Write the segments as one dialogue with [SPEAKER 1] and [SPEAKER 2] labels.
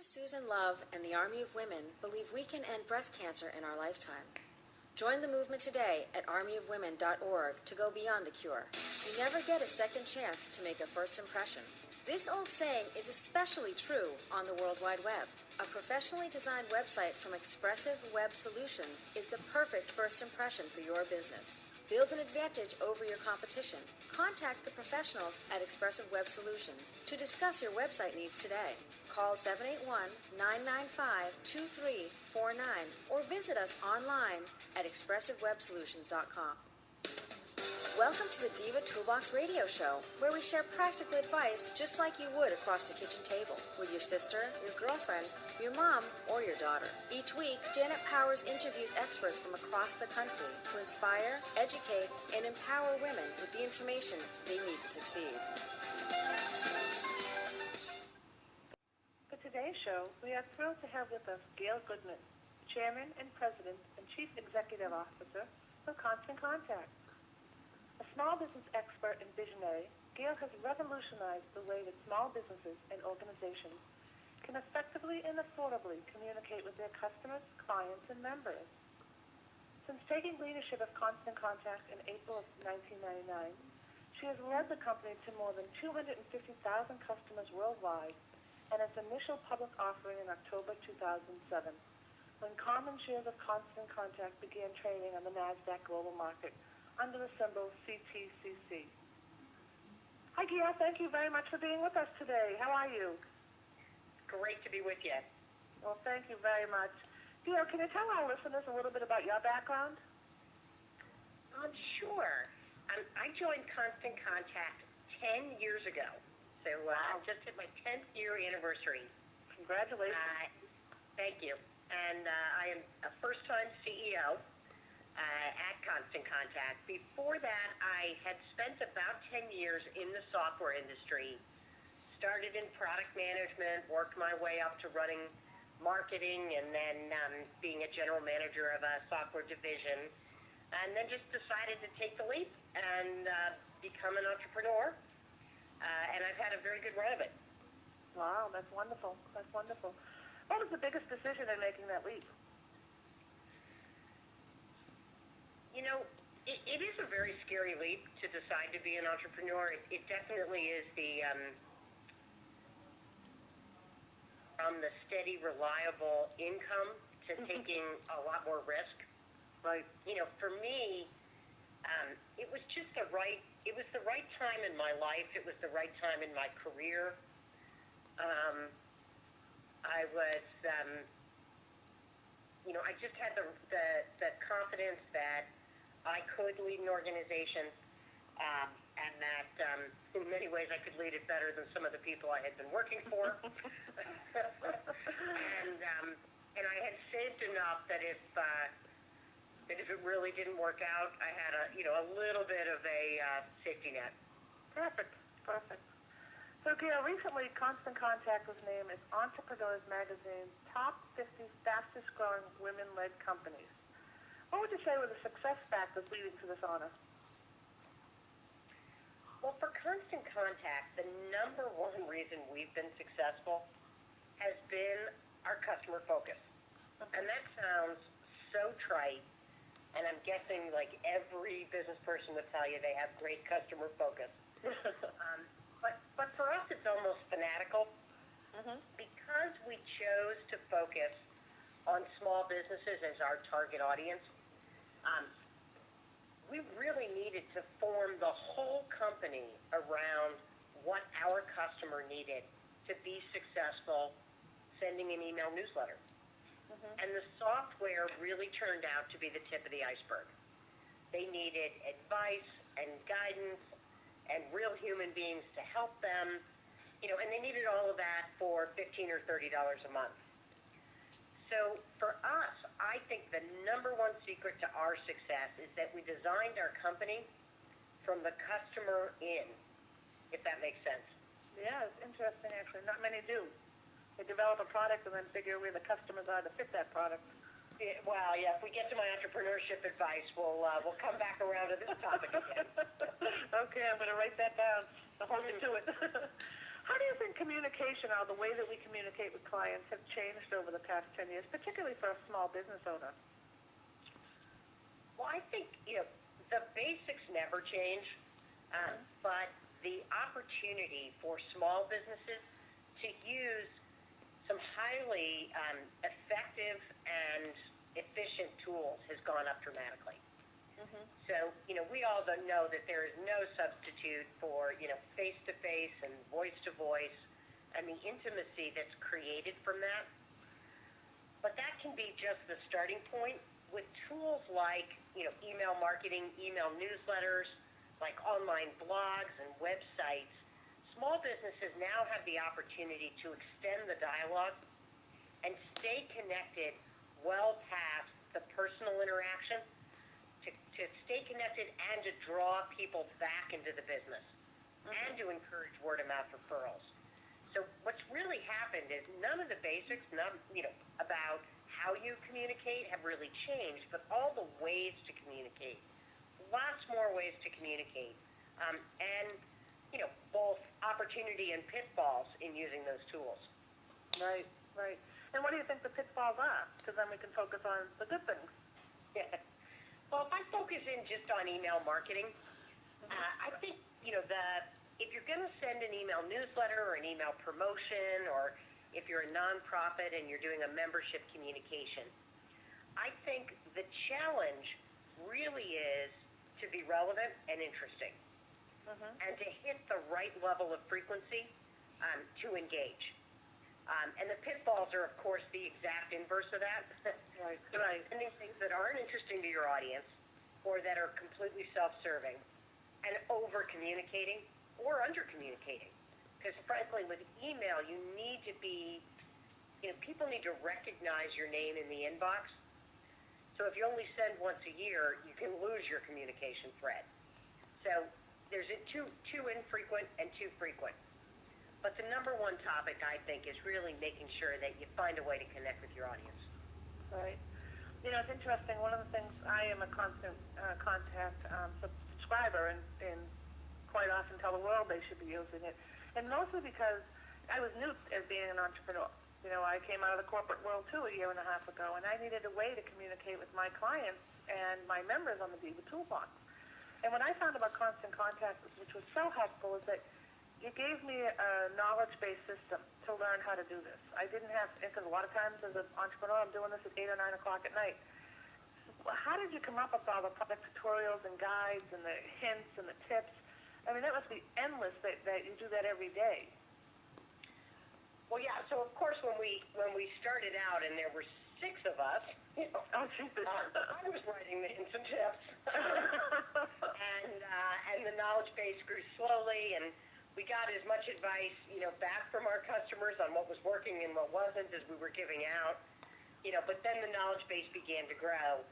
[SPEAKER 1] Susan Love and the Army of Women believe we can end breast cancer in our lifetime. Join the movement today at armyofwomen.org to go beyond the cure. You never get a second chance to make a first impression. This old saying is especially true on the World Wide Web. A professionally designed website from Expressive Web Solutions is the perfect first impression for your business. Build an advantage over your competition. Contact the professionals at Expressive Web Solutions to discuss your website needs today. Call 781-995-2349 or visit us online at expressivewebsolutions.com. Welcome to the Diva Toolbox radio show, where we share practical advice just like you would across the kitchen table with your sister, your girlfriend, your mom, or your daughter. Each week, Janet Powers interviews experts from across the country to inspire, educate, and empower women with the information they need to succeed.
[SPEAKER 2] For today's show, we are thrilled to have with us Gail Goodman, Chairman and President and Chief Executive Officer of Constant Contact. A small business expert and visionary, Gail has revolutionized the way that small businesses and organizations can effectively and affordably communicate with their customers, clients, and members. Since taking leadership of Constant Contact in April of 1999, she has led the company to more than 250,000 customers worldwide and its initial public offering in October 2007, when common shares of Constant Contact began trading on the NASDAQ Global Market under the symbol CTCC. Hi, Gail. Thank you very much for being with us today. How are you?
[SPEAKER 3] Great to be with you.
[SPEAKER 2] Well, thank you very much. Gail, can you tell our listeners a little bit about your background?
[SPEAKER 3] Sure. I joined Constant Contact 10 years ago. So I just hit my 10th year anniversary.
[SPEAKER 2] Congratulations.
[SPEAKER 3] Thank you. And I am a first-time CEO at Constant Contact. Before that, I had spent about 10 years in the software industry, started in product management, worked my way up to running marketing, and then being a general manager of a software division, and then just decided to take the leap and become an entrepreneur, and I've had a very good run of it.
[SPEAKER 2] Wow, that's wonderful. That's wonderful. What was the biggest decision in making that leap?
[SPEAKER 3] You know, it is a very scary leap to decide to be an entrepreneur. It definitely is from the steady, reliable income to taking a lot more risk.
[SPEAKER 2] Right.
[SPEAKER 3] You know, for me, it was just the right time in my life. It was the right time in my career. I was, I just had the confidence that I could lead an organization, and that in many ways I could lead it better than some of the people I had been working for. And I had saved enough that if it really didn't work out, I had a little bit of a safety net.
[SPEAKER 2] Perfect. So, Gail, recently Constant Contact was named as Entrepreneurs Magazine's top 50 fastest growing women-led companies. What would you say were the success factors leading to this honor?
[SPEAKER 3] Well, for Constant Contact, the number one reason we've been successful has been our customer focus. Okay. And that sounds so trite, and I'm guessing like every business person would tell you they have great customer focus. But for us, it's almost fanatical. Because we chose to focus on small businesses as our target audience, we really needed to form the whole company around what our customer needed to be successful sending an email newsletter. And the software really turned out to be the tip of the iceberg. They needed advice and guidance and real human beings to help them, and they needed all of that for $15 or $30 a month. So for us, I think the number one secret to our success is that we designed our company from the customer in, if that makes sense.
[SPEAKER 2] Yeah, it's interesting, actually. Not many do. They develop a product and then figure where the customers are to fit that product.
[SPEAKER 3] Yeah, well, yeah, if we get to my entrepreneurship advice, we'll come back around to this topic again.
[SPEAKER 2] Okay, I'm going to write that down. I'll hold you to it. How do you think communication, or the way that we communicate with clients, have changed over the past 10 years, particularly for a small business owner?
[SPEAKER 3] Well, I think, the basics never change, but the opportunity for small businesses to use some highly effective and efficient tools has gone up dramatically. So, we all know that there is no substitute for, face-to-face and voice-to-voice and the intimacy that's created from that. But that can be just the starting point with tools like, email marketing, email newsletters, like online blogs and websites. Small businesses now have the opportunity to extend the dialogue and stay connected well past the personal interaction, to stay connected and to draw people back into the business and to encourage word-of-mouth referrals. So what's really happened is none of the basics, about how you communicate have really changed, but all the ways to communicate, lots more ways to communicate, and, both opportunity and pitfalls in using those tools.
[SPEAKER 2] Right. And what do you think the pitfalls are? Because then we can focus on the good things.
[SPEAKER 3] Yeah. Well, if I focus in just on email marketing, I think, if you're going to send an email newsletter or an email promotion, or if you're a nonprofit and you're doing a membership communication, I think the challenge really is to be relevant and interesting, and to hit the right level of frequency to engage. And the pitfalls are, of course, the exact inverse of that.
[SPEAKER 2] Right.
[SPEAKER 3] Sending things that aren't interesting to your audience, or that are completely self-serving, and over-communicating or under-communicating. Because, frankly, with email, you need to be, people need to recognize your name in the inbox. So if you only send once a year, you can lose your communication thread. So there's too infrequent and too frequent. But the number one topic, I think, is really making sure that you find a way to connect with your audience.
[SPEAKER 2] Right. It's interesting. One of the things, I am a constant contact subscriber, and quite often tell the world they should be using it. And mostly because I was new as being an entrepreneur. I came out of the corporate world, too, a year and a half ago, and I needed a way to communicate with my clients and my members on the Diva Toolbox. And what I found about Constant Contact, which was so helpful, is that it gave me a knowledge-based system to learn how to do this. I didn't have, because a lot of times as an entrepreneur, I'm doing this at 8 or 9 o'clock at night. How did you come up with all the product tutorials and guides and the hints and the tips? I mean, that must be endless that you do that every day.
[SPEAKER 3] Well, yeah. So of course, when we started out, and there were 6 of us,
[SPEAKER 2] Oh, Jesus.
[SPEAKER 3] I was writing the hints and tips, and the knowledge base grew slowly, and we got as much advice, back from our customers on what was working and what wasn't as we were giving out, but then the knowledge base began to grow,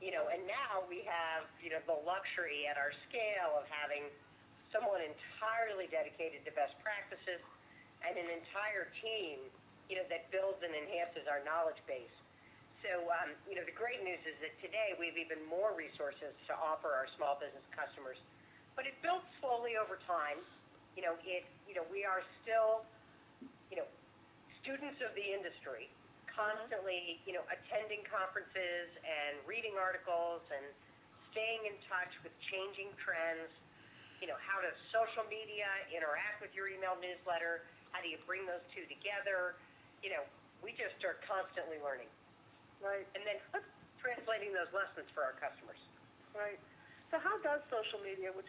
[SPEAKER 3] and now we have, the luxury at our scale of having someone entirely dedicated to best practices and an entire team, that builds and enhances our knowledge base. So, the great news is that today we have even more resources to offer our small business customers, but it built slowly over time. We are still, students of the industry, constantly, attending conferences and reading articles and staying in touch with changing trends, how does social media interact with your email newsletter? How do you bring those two together? We just are constantly learning.
[SPEAKER 2] Right.
[SPEAKER 3] And then translating those lessons for our customers.
[SPEAKER 2] Right. So how does social media, which